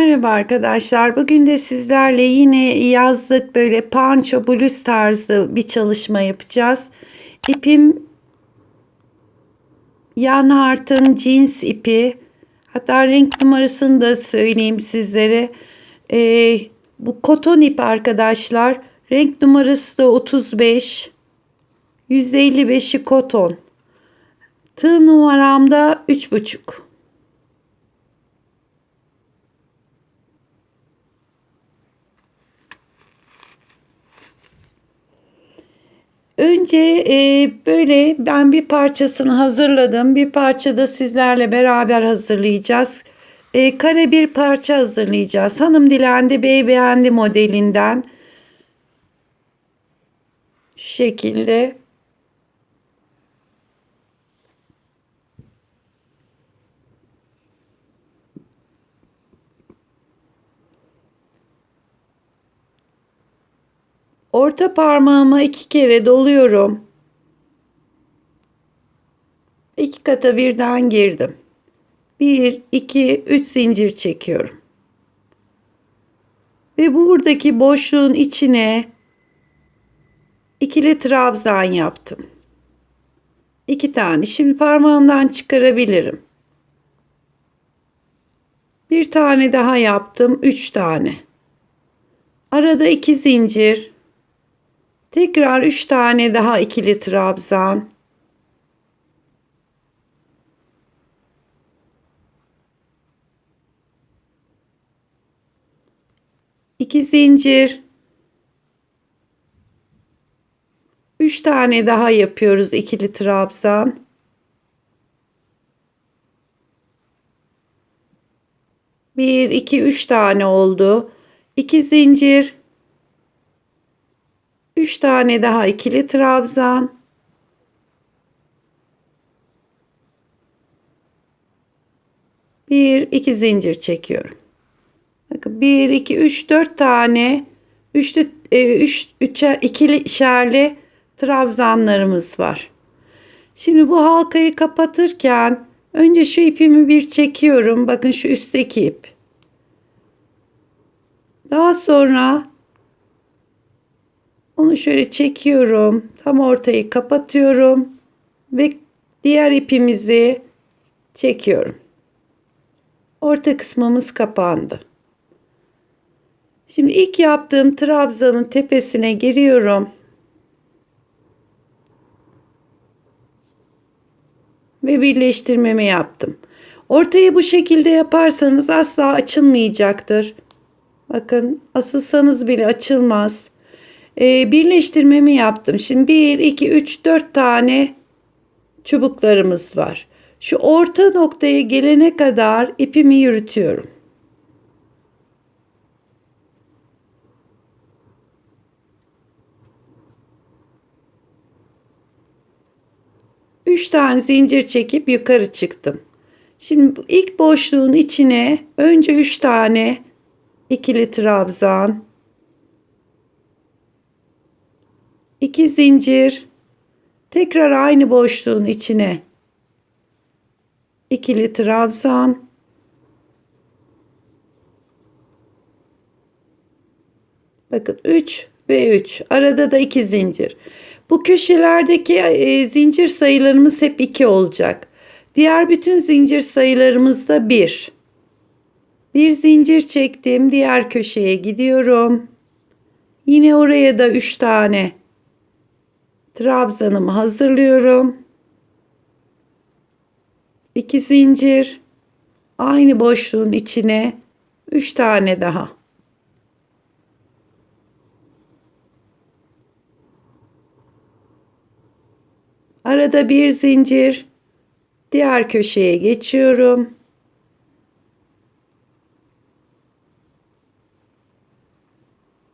Merhaba arkadaşlar. Bugün de sizlerle yine yazlık böyle panço bluz tarzı bir çalışma yapacağız. İpim Yanhart'ın cins ipi. Hatta renk numarasını da söyleyeyim sizlere. Ee, Bu koton ip arkadaşlar. Renk numarası da 35. %55'i koton. Tığ numaram da 3,5. Önce böyle ben bir parçasını hazırladım. Bir parça da sizlerle beraber hazırlayacağız. Kare bir parça hazırlayacağız. Hanım dilendi, bey beğendi modelinden. Şu şekilde. Orta parmağıma 2 kere doluyorum. 2 kata birden girdim. 1, 2, 3 zincir çekiyorum. Ve buradaki boşluğun içine ikili trabzan yaptım. 2 tane. Şimdi parmağımdan çıkarabilirim. Bir tane daha yaptım. 3 tane. Arada 2 zincir. Tekrar 3 tane daha ikili trabzan. İki zincir. 3 tane daha yapıyoruz ikili trabzan. Bir, iki, 3 tane oldu. 2 zincir. 3 tane daha ikili trabzan. Bir, iki zincir çekiyorum. Bakın 1, 2, 3, 4 tane ikili şerli trabzanlarımız var. Şimdi bu halkayı kapatırken önce şu ipimi bir çekiyorum. Bakın şu üstteki ip. Daha sonra onu şöyle çekiyorum. Tam ortayı kapatıyorum ve diğer ipimizi çekiyorum. Orta kısmımız kapandı. Şimdi ilk yaptığım trabzanın tepesine giriyorum. Ve birleştirmemi yaptım. Ortayı bu şekilde yaparsanız asla açılmayacaktır. Bakın asılsanız bile açılmaz. Birleştirmemi yaptım. Şimdi 1, 2, 3, 4 tane çubuklarımız var. Şu orta noktaya gelene kadar ipimi yürütüyorum. Üç tane zincir çekip yukarı çıktım. Şimdi bu ilk boşluğun içine önce 3 tane ikili trabzan, 2 zincir, tekrar aynı boşluğun içine ikili trabzan, bakın 3 ve 3, arada da 2 zincir. Bu köşelerdeki zincir sayılarımız hep 2 olacak. Diğer bütün zincir sayılarımız da 1. Bir zincir çektim, diğer köşeye gidiyorum. Yine oraya da 3 tane trabzanımı hazırlıyorum. 2 zincir, aynı boşluğun içine 3 tane daha. Arada bir zincir, diğer köşeye geçiyorum.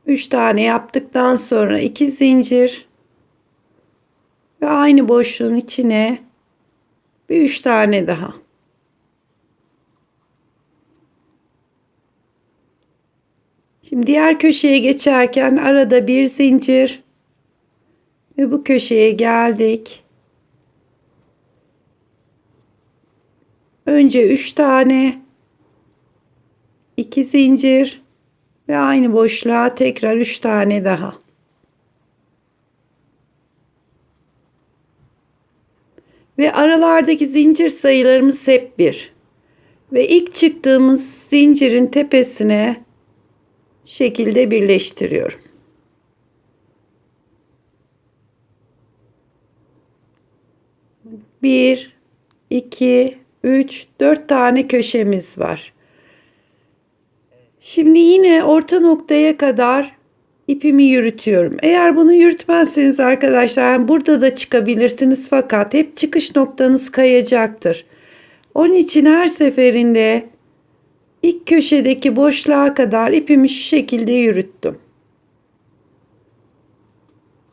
Üç tane yaptıktan sonra 2 zincir ve aynı boşluğun içine bir 3 tane daha. Şimdi diğer köşeye geçerken arada bir zincir ve bu köşeye geldik. Önce 3 tane, 2 zincir ve aynı boşluğa tekrar 3 tane daha. Ve aralardaki zincir sayılarımız hep 1. Ve ilk çıktığımız zincirin tepesine şekilde birleştiriyorum. 1, 2, 3, 4 tane köşemiz var. Şimdi yine orta noktaya kadar ipimi yürütüyorum. Eğer bunu yürütmezseniz arkadaşlar burada da çıkabilirsiniz fakat hep çıkış noktanız kayacaktır. Onun için her seferinde ilk köşedeki boşluğa kadar ipimi şu şekilde yürüttüm.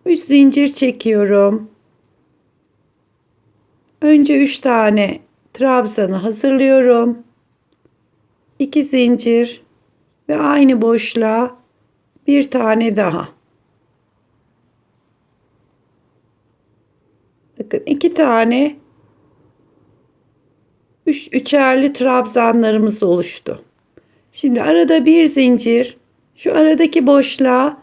3 zincir çekiyorum. Önce 3 tane trabzanı hazırlıyorum. 2 zincir ve aynı boşluğa bir tane daha. Bakın 2 tane üçerli trabzanlarımız oluştu. Şimdi arada bir zincir, şu aradaki boşluğa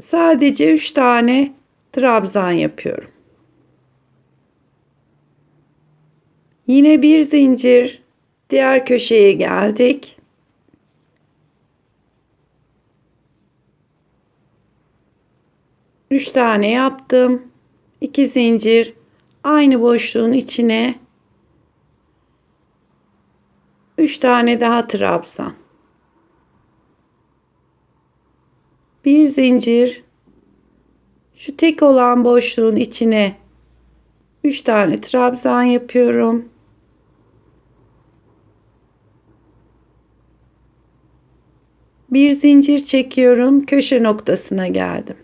sadece 3 tane trabzan yapıyorum. Yine bir zincir, diğer köşeye geldik. Üç tane yaptım. 2 zincir, aynı boşluğun içine 3 tane daha trabzan. Bir zincir, şu tek olan boşluğun içine 3 tane trabzan yapıyorum. Bir zincir çekiyorum, köşe noktasına geldim.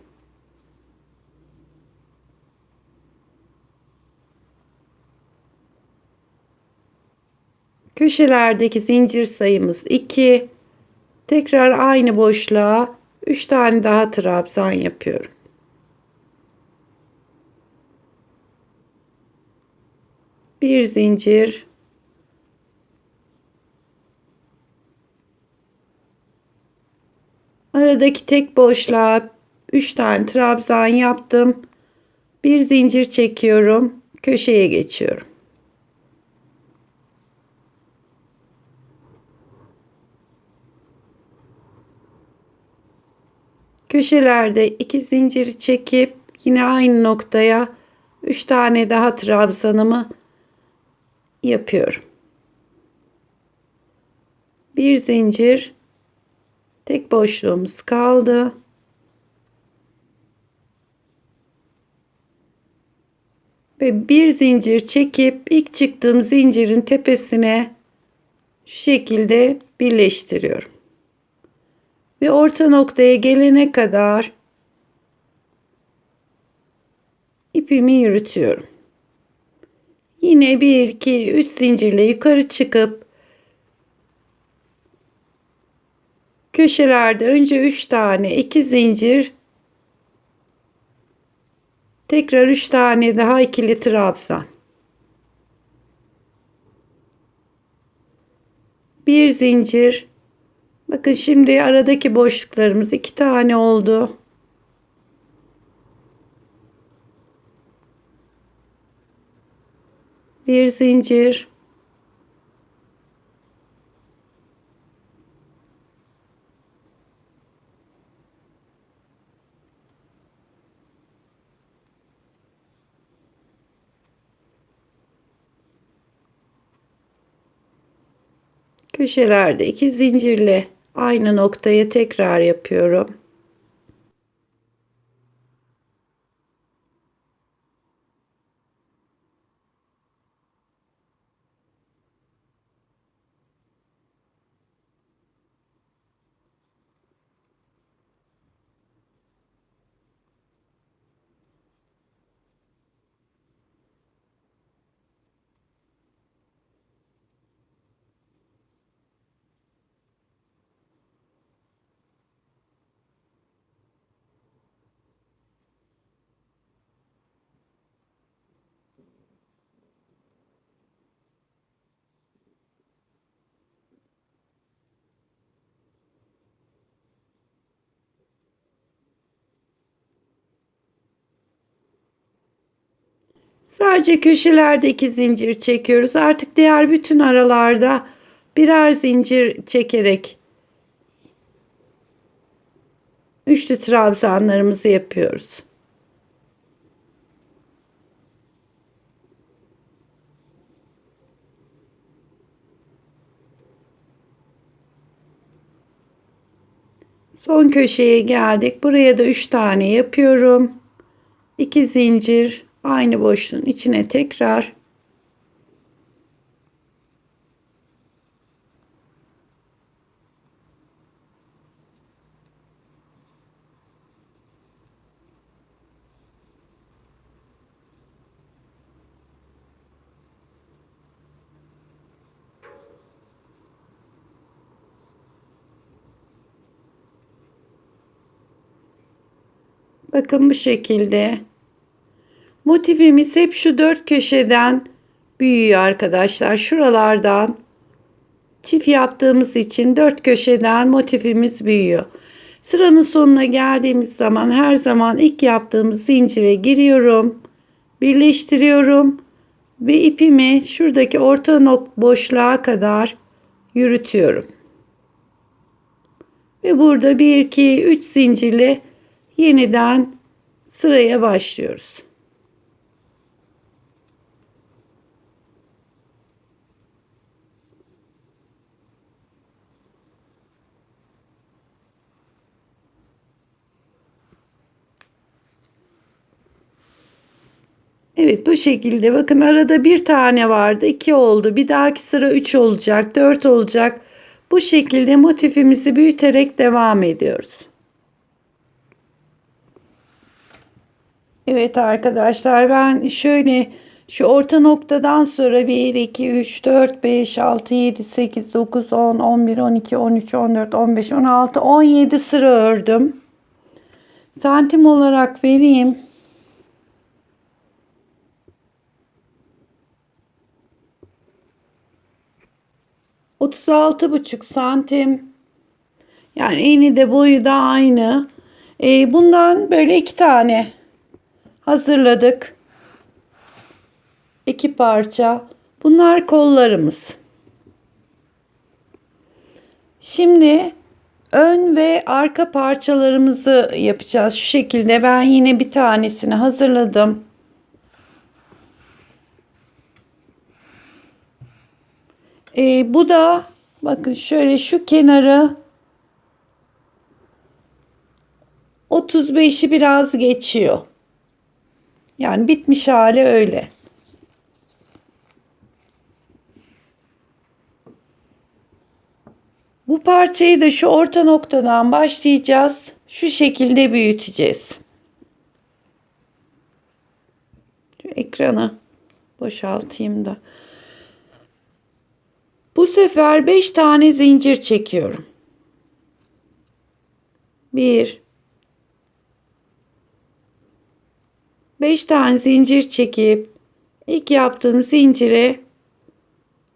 Köşelerdeki zincir sayımız 2. Tekrar aynı boşluğa 3 tane daha trabzan yapıyorum. Bir zincir, aradaki tek boşluğa 3 tane trabzan yaptım. Bir zincir çekiyorum, köşeye geçiyorum. Köşelerde 2 zincir çekip yine aynı noktaya 3 tane daha trabzanımı yapıyorum. Bir zincir, tek boşluğumuz kaldı. Ve bir zincir çekip ilk çıktığım zincirin tepesine şu şekilde birleştiriyorum. Ve orta noktaya gelene kadar ipimi yürütüyorum. Yine 1 2 3 zincirle yukarı çıkıp köşelerde önce 3 tane 2 zincir, tekrar 3 tane daha ikili trabzan. Bir zincir. Bakın şimdi aradaki boşluklarımız 2 tane oldu. Bir zincir. Köşelerde 2 zincirle aynı noktaya tekrar yapıyorum. Sadece köşelerde 2 zincir çekiyoruz. Artık diğer bütün aralarda birer zincir çekerek üçlü trabzanlarımızı yapıyoruz. Son köşeye geldik. Buraya da 3 tane yapıyorum. 2 zincir aynı boşluğun içine tekrar. Bakın bu şekilde. Motifimiz hep şu 4 köşeden büyüyor arkadaşlar. Şuralardan çift yaptığımız için 4 köşeden motifimiz büyüyor. Sıranın sonuna geldiğimiz zaman her zaman ilk yaptığımız zincire giriyorum. Birleştiriyorum ve ipimi şuradaki orta boşluğa kadar yürütüyorum. Ve burada 1 2 3 zincirle yeniden sıraya başlıyoruz. Evet, bu şekilde bakın arada bir tane vardı, 2 oldu, bir dahaki sıra 3 olacak, 4 olacak. Bu şekilde motifimizi büyüterek devam ediyoruz. Evet arkadaşlar, ben şöyle şu orta noktadan sonra 1 2 3 4 5 6 7 8 9 10 11 12 13 14 15 16 17 sıra ördüm. Santim olarak vereyim. 36,5 santim. Yani eni de boyu da aynı. Bundan böyle 2 tane hazırladık. 2 parça. Bunlar kollarımız. Şimdi ön ve arka parçalarımızı yapacağız. Şu şekilde ben yine bir tanesini hazırladım. Bu da bakın şöyle şu kenarı 35'i biraz geçiyor. Yani bitmiş hali öyle. Bu parçayı da şu orta noktadan başlayacağız. Şu şekilde büyüteceğiz. Şu ekranı boşaltayım da. Bu sefer 5 tane zincir çekiyorum. 5 tane zincir çekip ilk yaptığım zincire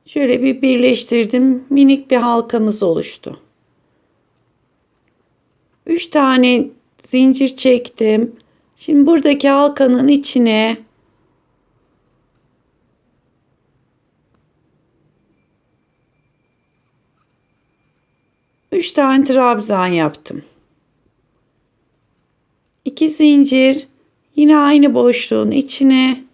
şöyle bir birleştirdim. Minik bir halkamız oluştu. 3 tane zincir çektim. Şimdi buradaki halkanın içine üç tane trabzan yaptım. 2 zincir yine aynı boşluğun içine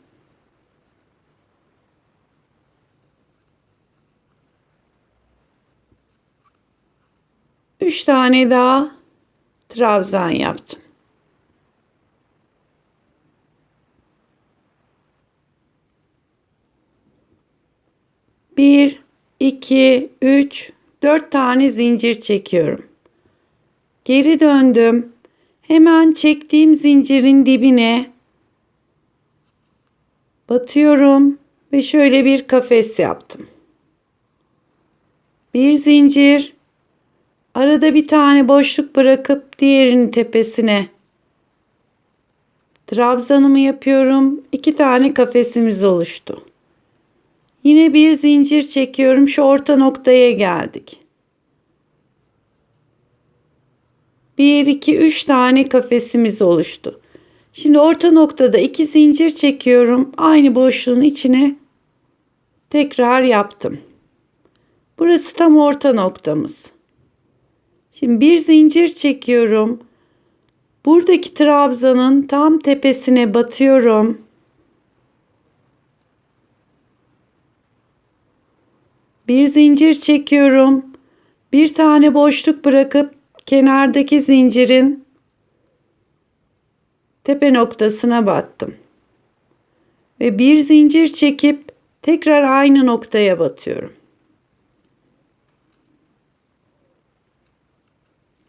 üç tane daha trabzan yaptım. Bir, iki, üç, 4 tane zincir çekiyorum. Geri döndüm. Hemen çektiğim zincirin dibine batıyorum ve şöyle bir kafes yaptım. Bir zincir, arada bir tane boşluk bırakıp diğerinin tepesine trabzanımı yapıyorum. 2 tane kafesimiz oluştu. Yine bir zincir çekiyorum. Şu orta noktaya geldik. 1 2 3 tane kafesimiz oluştu. Şimdi orta noktada 2 zincir çekiyorum. Aynı boşluğun içine tekrar yaptım. Burası tam orta noktamız. Şimdi bir zincir çekiyorum. Buradaki trabzanın tam tepesine batıyorum. Bir zincir çekiyorum. Bir tane boşluk bırakıp kenardaki zincirin tepe noktasına battım. Ve bir zincir çekip tekrar aynı noktaya batıyorum.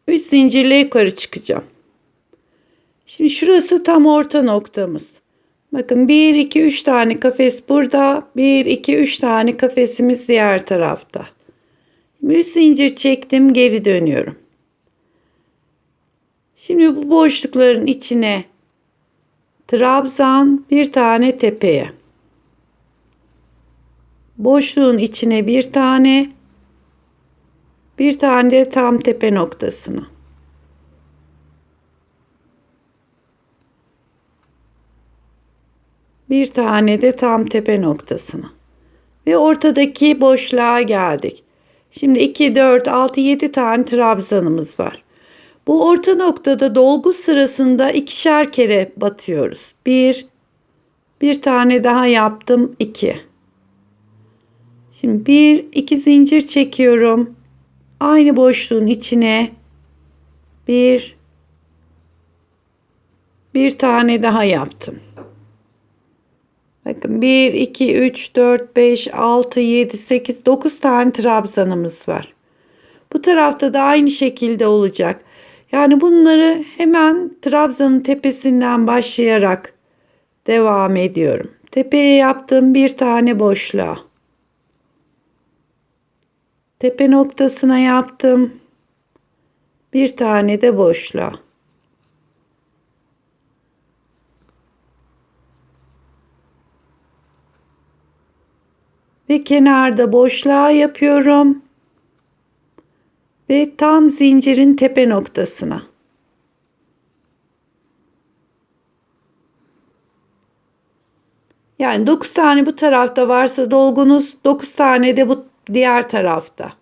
3 zincirle yukarı çıkacağım. Şimdi şurası tam orta noktamız. Bakın 1 2 3 tane kafes burada. 1 2 3 tane kafesimiz diğer tarafta. 3 zincir çektim, geri dönüyorum. Şimdi bu boşlukların içine trabzan, bir tane tepeye. Boşluğun içine bir tane de tam tepe noktasına. Bir tane de tam tepe noktasına. Ve ortadaki boşluğa geldik. Şimdi 2, 4, 6, 7 tane trabzanımız var. Bu orta noktada dolgu sırasında ikişer kere batıyoruz. Bir tane daha yaptım, 2. Şimdi 1, 2 zincir çekiyorum. Aynı boşluğun içine bir tane daha yaptım. Bakın 1, 2, 3, 4, 5, 6, 7, 8, 9 tane trabzanımız var. Bu tarafta da aynı şekilde olacak. Yani bunları hemen trabzanın tepesinden başlayarak devam ediyorum. Tepeye yaptığım bir tane boşluğa. Tepe noktasına yaptım. Bir tane de boşluğa. Ve kenarda boşluğa yapıyorum. Ve tam zincirin tepe noktasına. Yani 9 tane bu tarafta varsa dolgunuz, 9 tane de bu diğer tarafta.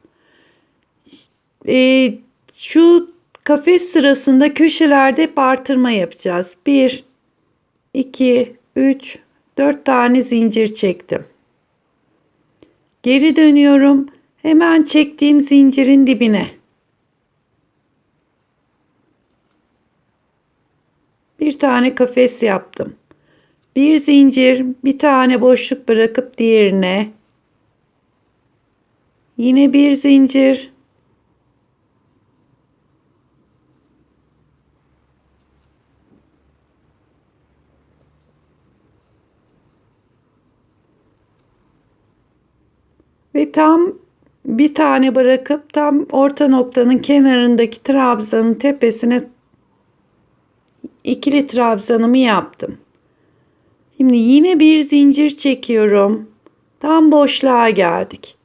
Şu kafes sırasında köşelerde hep artırma yapacağız. 1, 2, 3, 4 tane zincir çektim. Geri dönüyorum. Hemen çektiğim zincirin dibine. Bir tane kafes yaptım. Bir zincir, bir tane boşluk bırakıp diğerine. Yine bir zincir. Ve tam bir tane bırakıp tam orta noktanın kenarındaki trabzanın tepesine ikili trabzanımı yaptım. Şimdi yine bir zincir çekiyorum. Tam boşluğa geldik.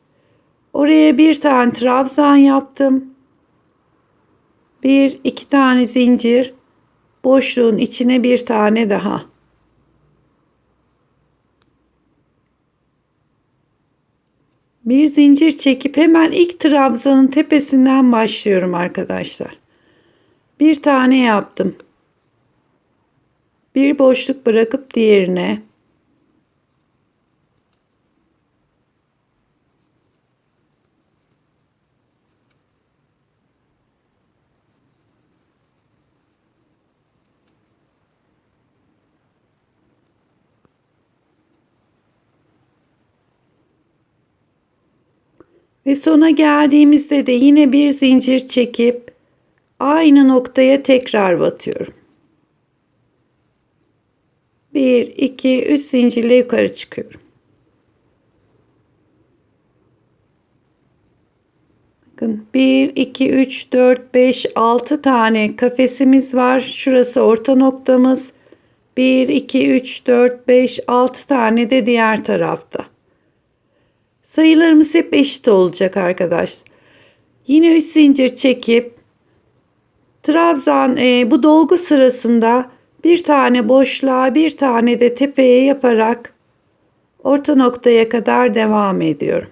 Oraya bir tane trabzan yaptım. Bir, iki tane zincir. Boşluğun içine bir tane daha. Bir zincir çekip hemen ilk trabzanın tepesinden başlıyorum arkadaşlar. Bir tane yaptım. Bir boşluk bırakıp diğerine. Ve sona geldiğimizde de yine bir zincir çekip aynı noktaya tekrar batıyorum. 1, 2, 3 zincirle yukarı çıkıyorum. Bakın 1, 2, 3, 4, 5, 6 tane kafesimiz var. Şurası orta noktamız. 1, 2, 3, 4, 5, 6 tane de diğer tarafta. Sayılarımız hep eşit olacak arkadaşlar. Yine 3 zincir çekip trabzan bu dolgu sırasında Bir tane boşluğa, bir tane de tepeye yaparak orta noktaya kadar devam ediyorum.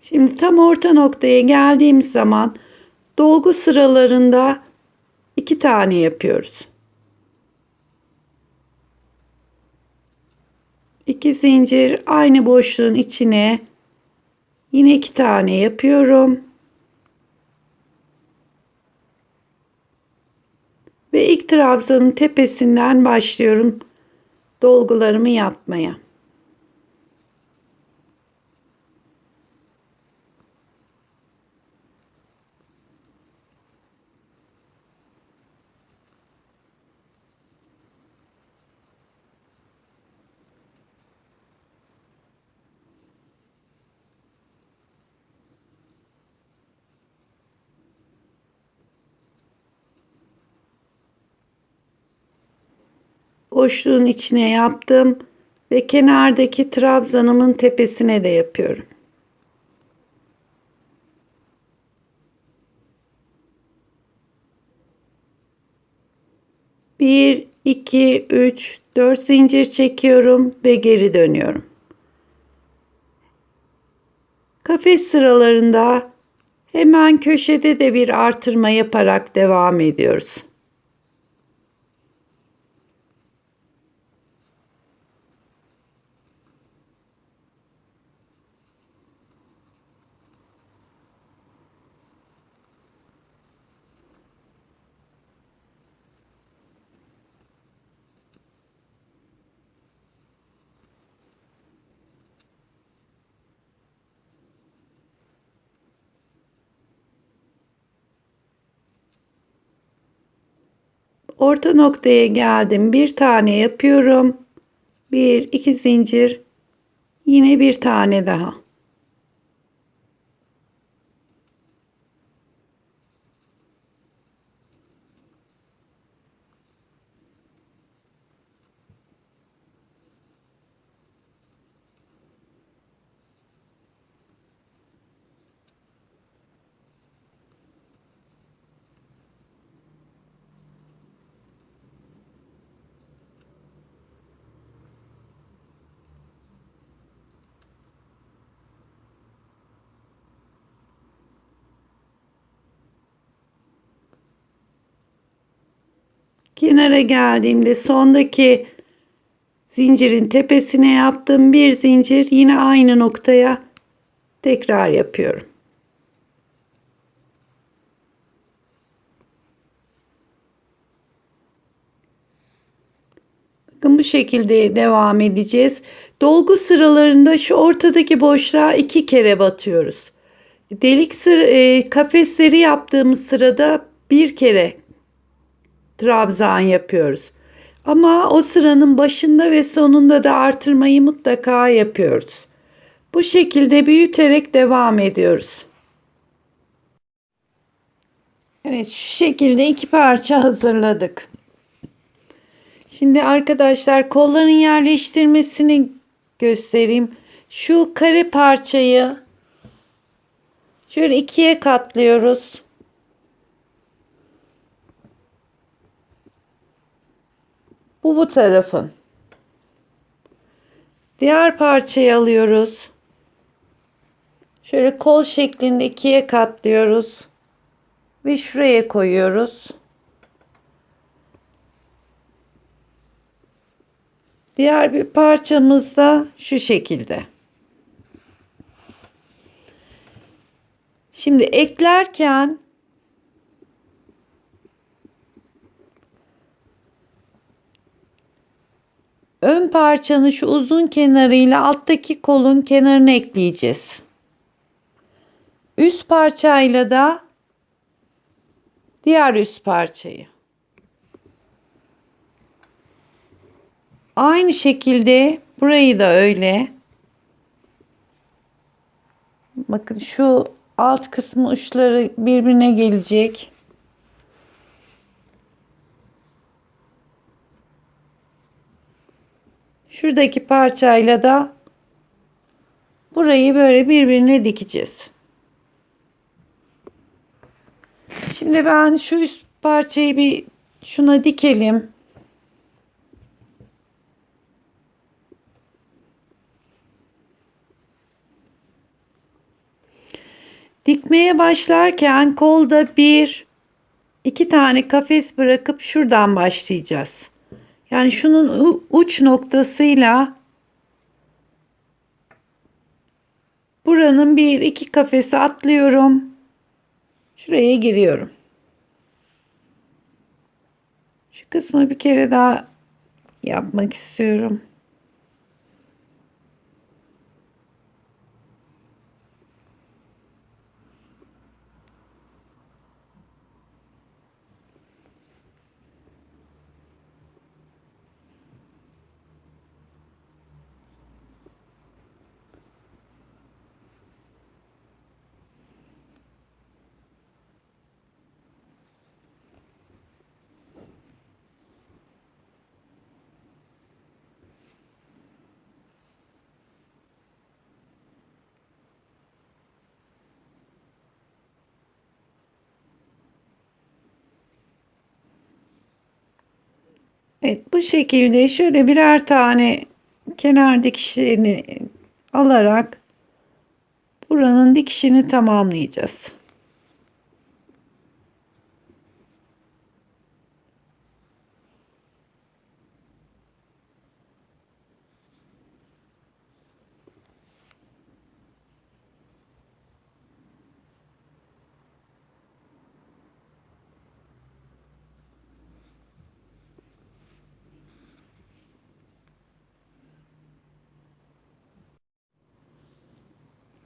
Şimdi tam orta noktaya geldiğimiz zaman dolgu sıralarında 2 tane yapıyoruz. 2 zincir aynı boşluğun içine yine 2 tane yapıyorum. Ve ilk trabzanın tepesinden başlıyorum dolgularımı yapmaya. Boşluğun içine yaptım ve kenardaki trabzanımın tepesine de yapıyorum. Bir, iki, üç, 4 zincir çekiyorum ve geri dönüyorum. Kafes sıralarında hemen köşede de bir artırma yaparak devam ediyoruz. Orta noktaya geldim. Bir tane yapıyorum. Bir, iki zincir. Yine bir tane daha. Kenara geldiğimde sondaki zincirin tepesine yaptım. Bir zincir yine aynı noktaya tekrar yapıyorum. Bakın bu şekilde devam edeceğiz. Dolgu sıralarında şu ortadaki boşluğa 2 kere batıyoruz. Kafesleri yaptığımız sırada bir kere trabzan yapıyoruz. Ama o sıranın başında ve sonunda da artırmayı mutlaka yapıyoruz. Bu şekilde büyüterek devam ediyoruz. Evet, şu şekilde 2 parça hazırladık. Şimdi arkadaşlar kolların yerleştirmesini göstereyim. Şu kare parçayı şöyle 2'ye katlıyoruz. Bu tarafın. Diğer parçayı alıyoruz. Şöyle kol şeklinde 2'ye katlıyoruz. Ve şuraya koyuyoruz. Diğer bir parçamız da şu şekilde. Şimdi eklerken ön parçanın şu uzun kenarıyla alttaki kolun kenarını ekleyeceğiz. Üst parçayla da diğer üst parçayı. Aynı şekilde burayı da öyle. Bakın şu alt kısmı uçları birbirine gelecek. Şuradaki parçayla da burayı böyle birbirine dikeceğiz. Şimdi ben şu üst parçayı bir şuna dikelim. Dikmeye başlarken kolda iki tane kafes bırakıp şuradan başlayacağız. Yani şunun uç noktasıyla buranın iki kafesi atlıyorum. Şuraya giriyorum. Şu kısmı bir kere daha yapmak istiyorum. Evet, bu şekilde şöyle birer tane kenar dikişlerini alarak buranın dikişini tamamlayacağız.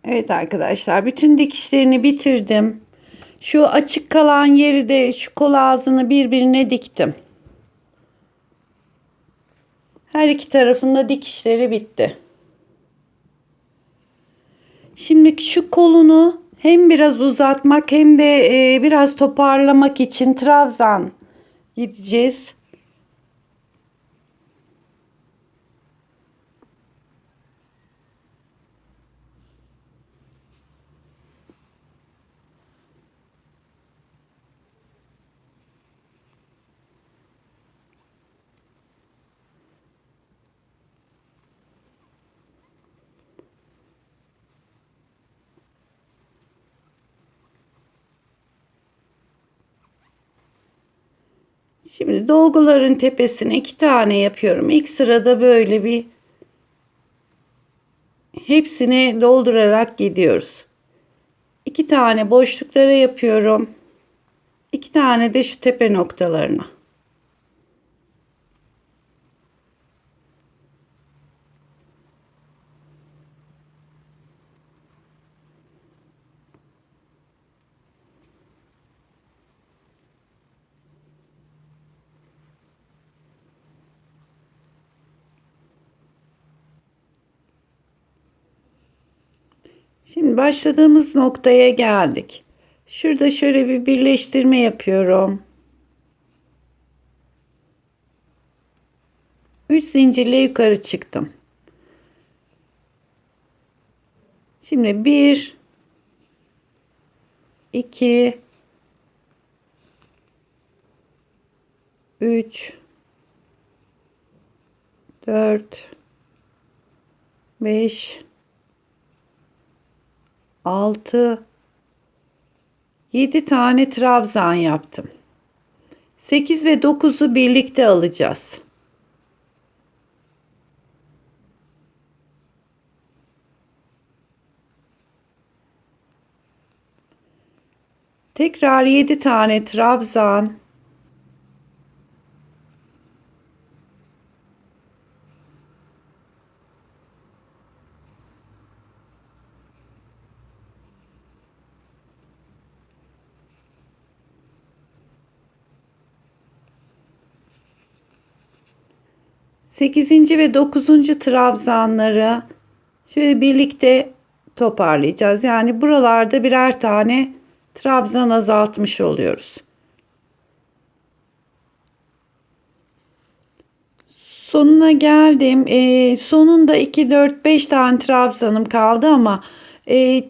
Evet arkadaşlar, bütün dikişlerini bitirdim. Şu açık kalan yeri de şu kol ağzını birbirine diktim. Her iki tarafında dikişleri bitti. Şimdi şu kolunu hem biraz uzatmak hem de biraz toparlamak için trabzan gideceğiz. Şimdi dolguların tepesine iki tane yapıyorum. İlk sırada böyle bir hepsini doldurarak gidiyoruz. İki tane boşluklara yapıyorum. İki tane de şu tepe noktalarına. Şimdi başladığımız noktaya geldik. Şurada şöyle bir birleştirme yapıyorum. 3 zincirle yukarı çıktım. Şimdi 1 2 3 4 5 6 7 tane trabzan yaptım. 8 ve 9'u birlikte alacağız. Tekrar 7 tane trabzan. Sekizinci ve dokuzuncu trabzanları şöyle birlikte toparlayacağız. Yani buralarda birer tane trabzan azaltmış oluyoruz. Sonuna geldim. Sonunda 2, 4, 5 tane trabzanım kaldı ama e,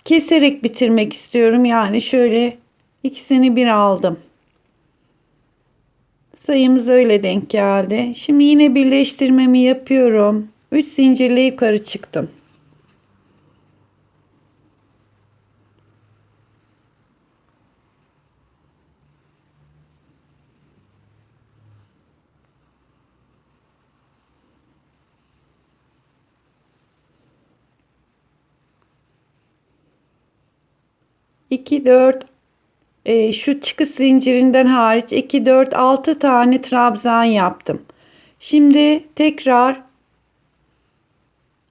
keserek bitirmek istiyorum. Yani şöyle ikisini bir aldım. Sayımız öyle denk geldi. Şimdi yine birleştirmemi yapıyorum. 3 zincirle yukarı çıktım. İki, 4, şu çıkış zincirinden hariç 2, 4, 6 tane trabzan yaptım. Şimdi tekrar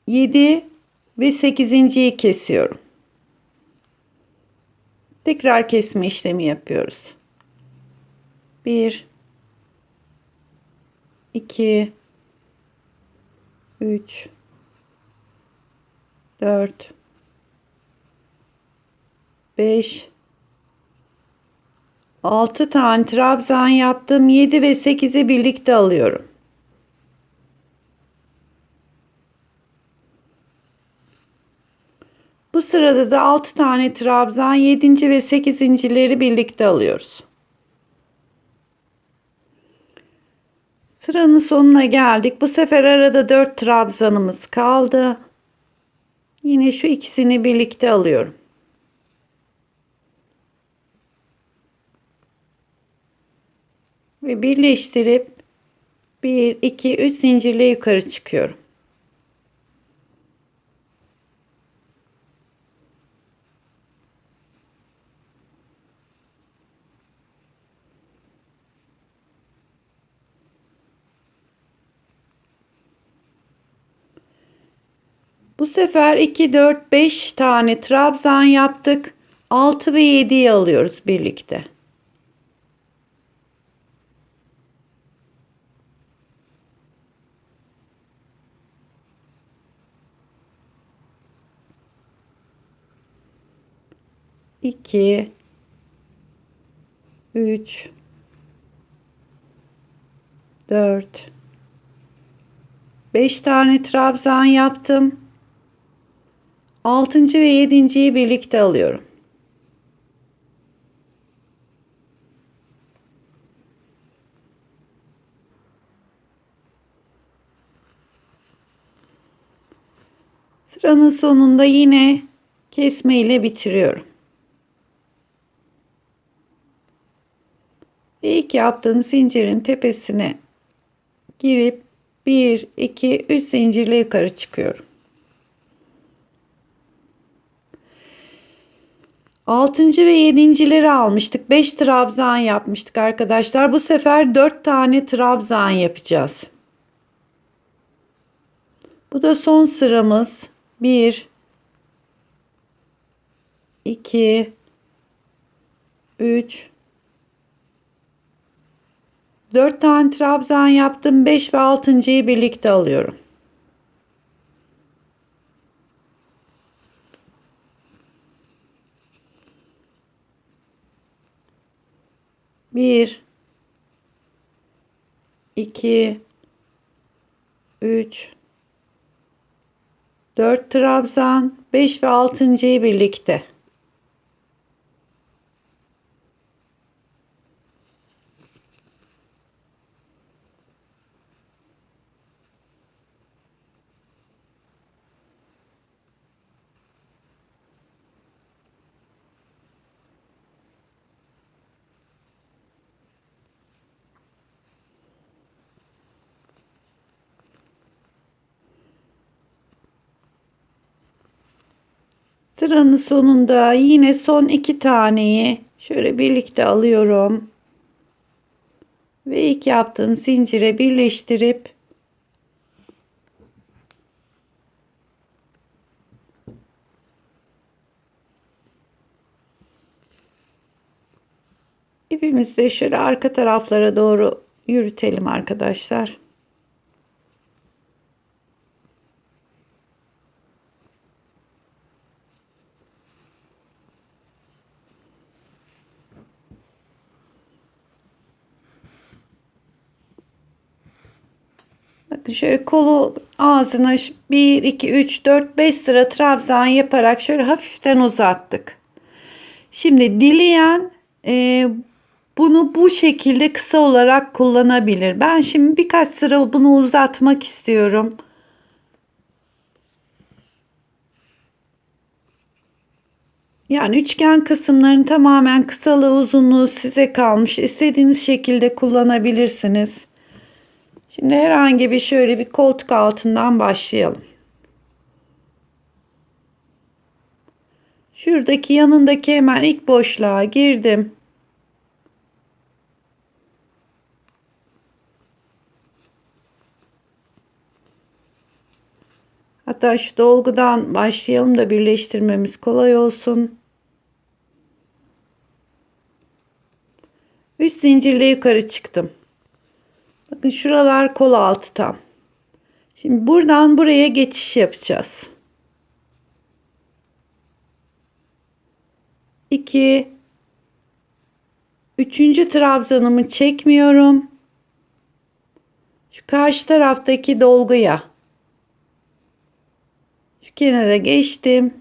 7 ve 8.'yi kesiyorum. Tekrar kesme işlemi yapıyoruz. 1, 2, 3, 4, 5, 6 tane trabzan yaptım. 7 ve 8'i birlikte alıyorum. Bu sırada da 6 tane trabzan, 7. ve 8.'leri birlikte alıyoruz. Sıranın sonuna geldik. Bu sefer arada 4 trabzanımız kaldı. Yine şu ikisini birlikte alıyorum. Ve birleştirip 1, 2, 3 zincirle yukarı çıkıyorum. Bu sefer 2, 4, 5 tane trabzan yaptık. 6 ve 7'yi alıyoruz birlikte. İki, 3, 4, 5 tane trabzan yaptım. 6. ve 7.'yi birlikte alıyorum. Sıranın sonunda yine kesme ile bitiriyorum. İlk yaptığım zincirin tepesine girip 1, 2, 3 zincirle yukarı çıkıyorum. 6. ve 7.'leri almıştık. 5 trabzan yapmıştık arkadaşlar. Bu sefer 4 tane trabzan yapacağız. Bu da son sıramız. 1, 2, 3, 4 tane trabzan yaptım. 5 ve 6.'yı birlikte alıyorum. Bir, 2, 3, 4 trabzan, 5 ve 6.'yı birlikte. Sıranın sonunda yine son 2 taneyi şöyle birlikte alıyorum. Ve ilk yaptığım zincire birleştirip ipimizi de şöyle arka taraflara doğru yürütelim arkadaşlar. Bakın şöyle kolu ağzına 1, 2, 3, 4, 5 sıra trabzan yaparak şöyle hafiften uzattık. Şimdi dileyen bunu bu şekilde kısa olarak kullanabilir. Ben şimdi birkaç sıra bunu uzatmak istiyorum. Yani üçgen kısımların tamamen kısalığı uzunluğu size kalmış. İstediğiniz şekilde kullanabilirsiniz. Şimdi herhangi bir şöyle bir koltuk altından başlayalım. Şuradaki yanındaki hemen ilk boşluğa girdim. Hatta şu dolgudan başlayalım da birleştirmemiz kolay olsun. 3 zincirle yukarı çıktım. Bakın şuralar kol altı tam. Şimdi buradan buraya geçiş yapacağız. 2 3. trabzanımı çekmiyorum. Şu karşı taraftaki dolguya şu kenara geçtim.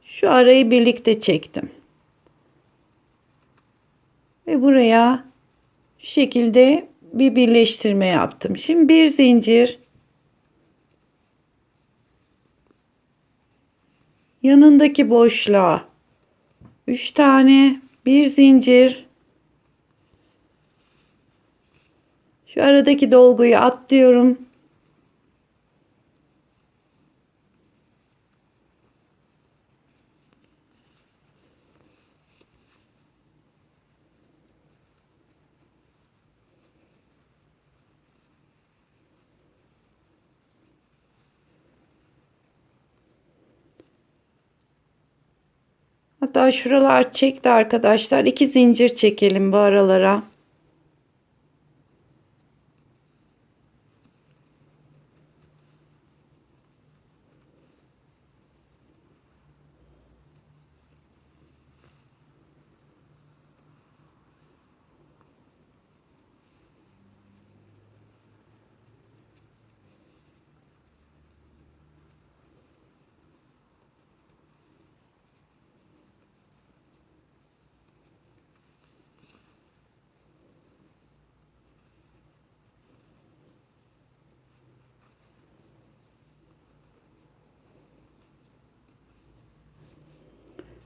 Şu arayı birlikte çektim. Ve buraya şu şekilde bir birleştirme yaptım. Şimdi bir zincir, yanındaki boşluğa 3 tane, bir zincir, şu aradaki dolguyu atlıyorum. Hatta şuralar çekti arkadaşlar. 2 zincir çekelim bu aralara.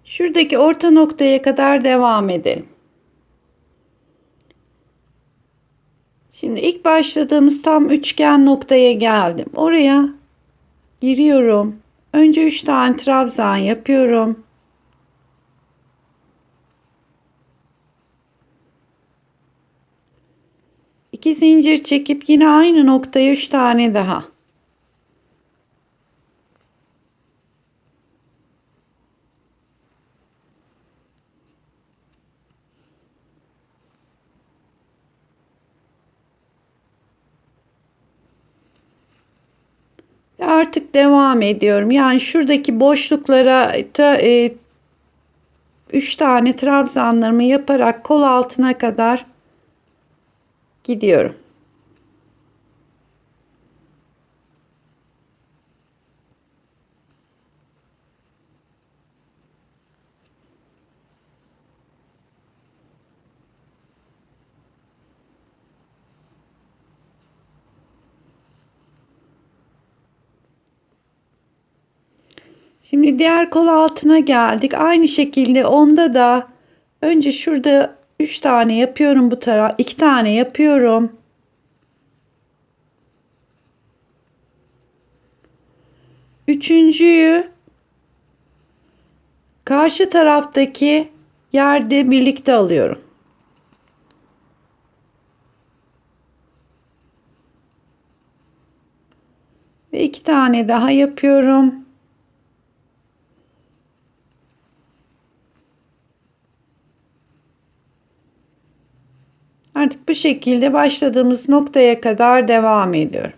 Şuradaki orta noktaya kadar devam edelim. Şimdi ilk başladığımız tam üçgen noktaya geldim. Oraya giriyorum. Önce 3 tane trabzan yapıyorum. İki zincir çekip yine aynı noktaya 3 tane daha. Ve artık devam ediyorum. Yani şuradaki boşluklara 3 tane trabzanlarımı yaparak kol altına kadar gidiyorum. Şimdi diğer kol altına geldik. Aynı şekilde onda da önce şurada 3 tane yapıyorum bu taraf. 2 tane yapıyorum. Üçüncüyü karşı taraftaki yerde birlikte alıyorum. Ve 2 tane daha yapıyorum. Artık bu şekilde başladığımız noktaya kadar devam ediyorum.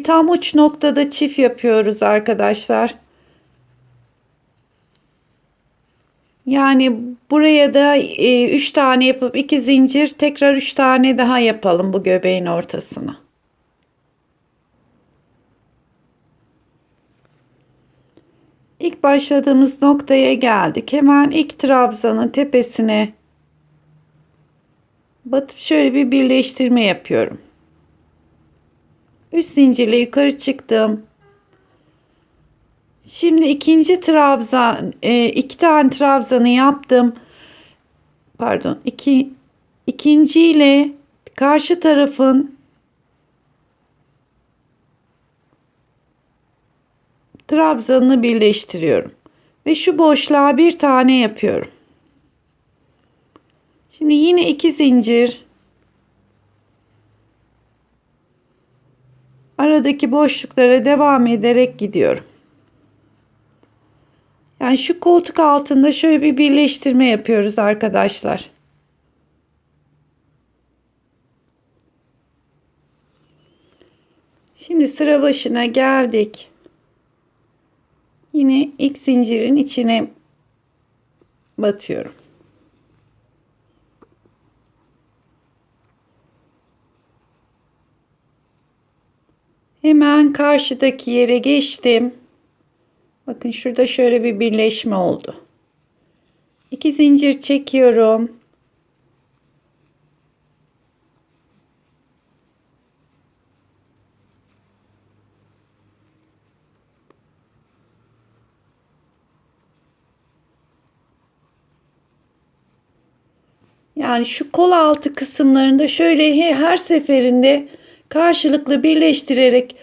Tam uç noktada çift yapıyoruz arkadaşlar. Yani buraya da 3 tane yapıp 2 zincir, tekrar 3 tane daha yapalım bu göbeğin ortasına. İlk başladığımız noktaya geldik. Hemen ilk trabzanın tepesine batıp şöyle bir birleştirme yapıyorum. 3 zincirle yukarı çıktım. Şimdi ikinci trabzan, iki tane trabzanı yaptım. Pardon, ikinci ile karşı tarafın trabzanını birleştiriyorum. Ve şu boşluğa bir tane yapıyorum. Şimdi yine 2 zincir. Aradaki boşluklara devam ederek gidiyorum. Yani şu koltuk altında şöyle bir birleştirme yapıyoruz arkadaşlar. Şimdi sıra başına geldik. Yine ilk zincirin içine batıyorum. Hemen karşıdaki yere geçtim. Bakın şurada şöyle bir birleşme oldu. 2 zincir çekiyorum. Yani şu kol altı kısımlarında şöyle her seferinde karşılıklı birleştirerek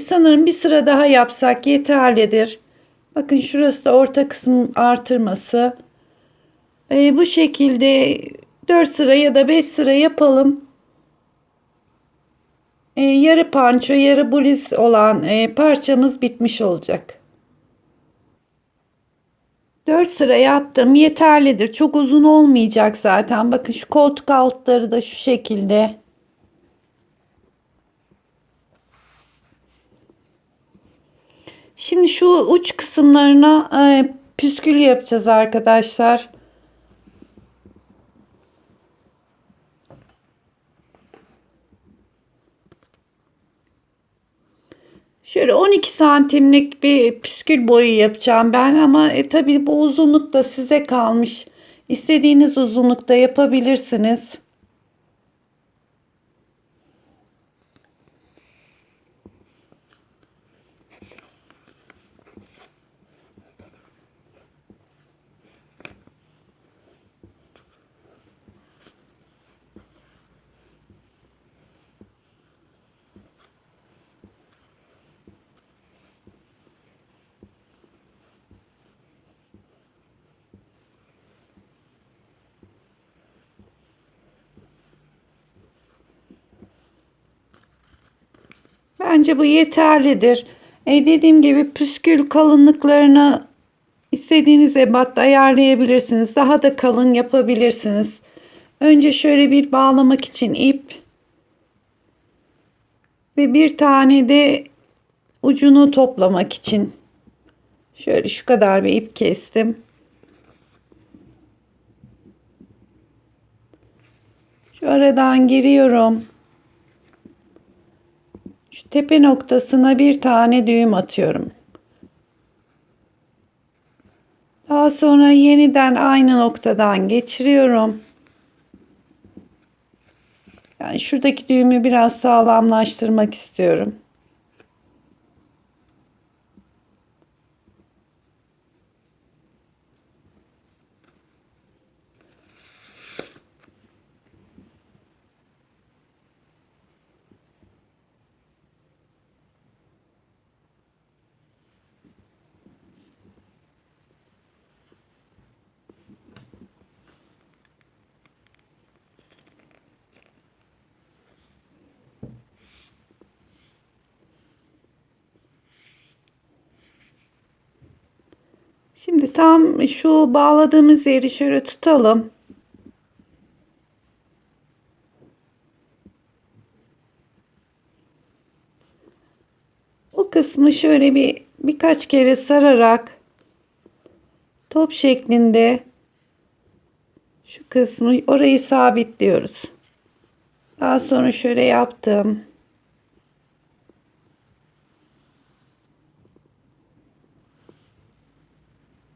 sanırım bir sıra daha yapsak yeterlidir. Bakın şurası da orta kısım artırması. Bu şekilde 4 sıra ya da 5 sıra yapalım. Yarı panço yarı bluz olan parçamız bitmiş olacak. 4 sıra yaptım, yeterlidir. Çok uzun olmayacak zaten. Bakın şu koltuk altları da şu şekilde. Şimdi şu uç kısımlarına püskül yapacağız arkadaşlar. Şöyle 12 santimlik bir püskül boyu yapacağım ben, ama tabii bu uzunluk da size kalmış. İstediğiniz uzunlukta yapabilirsiniz. Bence bu yeterlidir. Dediğim gibi püskül kalınlıklarını istediğiniz ebatta ayarlayabilirsiniz. Daha da kalın yapabilirsiniz. Önce şöyle bir bağlamak için ip ve bir tane de ucunu toplamak için şöyle şu kadar bir ip kestim. Şu aradan giriyorum. Şu tepe noktasına bir tane düğüm atıyorum. Daha sonra yeniden aynı noktadan geçiriyorum. Yani şuradaki düğümü biraz sağlamlaştırmak istiyorum. Şimdi tam şu bağladığımız yeri şöyle tutalım. O kısmı şöyle birkaç kere sararak top şeklinde Şu kısmı orayı sabitliyoruz. Daha sonra şöyle yaptım.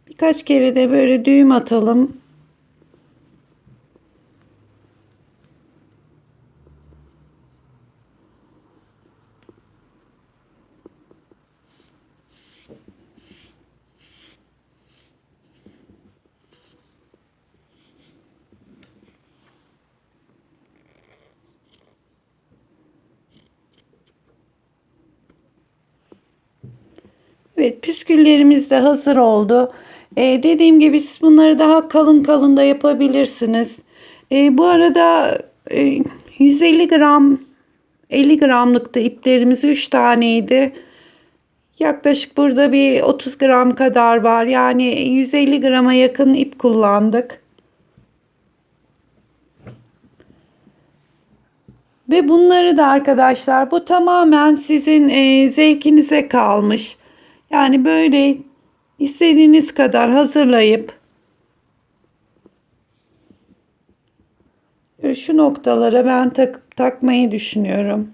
Birkaç kere de böyle düğüm atalım. Evet, püsküllerimiz de hazır oldu. Dediğim gibi siz bunları daha kalın kalın da yapabilirsiniz. Bu arada 150 gram 50 gramlıkta iplerimiz 3 taneydi. Yaklaşık burada bir 30 gram kadar var. Yani 150 grama yakın ip kullandık. Ve bunları da arkadaşlar, bu tamamen sizin zevkinize kalmış. Yani böyle istediğiniz kadar hazırlayıp şu noktalara ben takmayı düşünüyorum.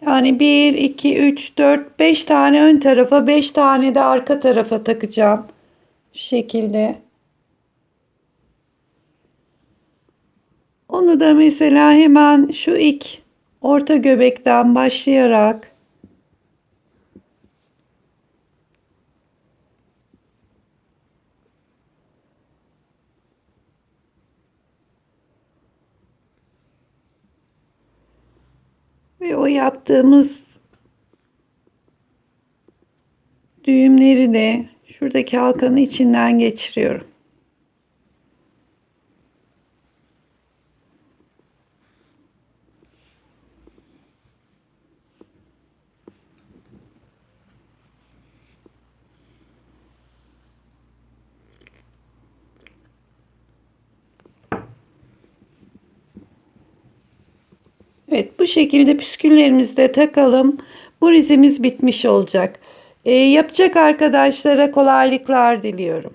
Yani 1, 2, 3, 4, 5 tane ön tarafa, 5 tane de arka tarafa takacağım. Şu şekilde. Onu da mesela hemen şu ilk orta göbekten başlayarak ve o yaptığımız düğümleri de şuradaki halkanın içinden geçiriyorum. Evet, bu şekilde püsküllerimizi de takalım. Bu rizimiz bitmiş olacak. Yapacak arkadaşlara kolaylıklar diliyorum.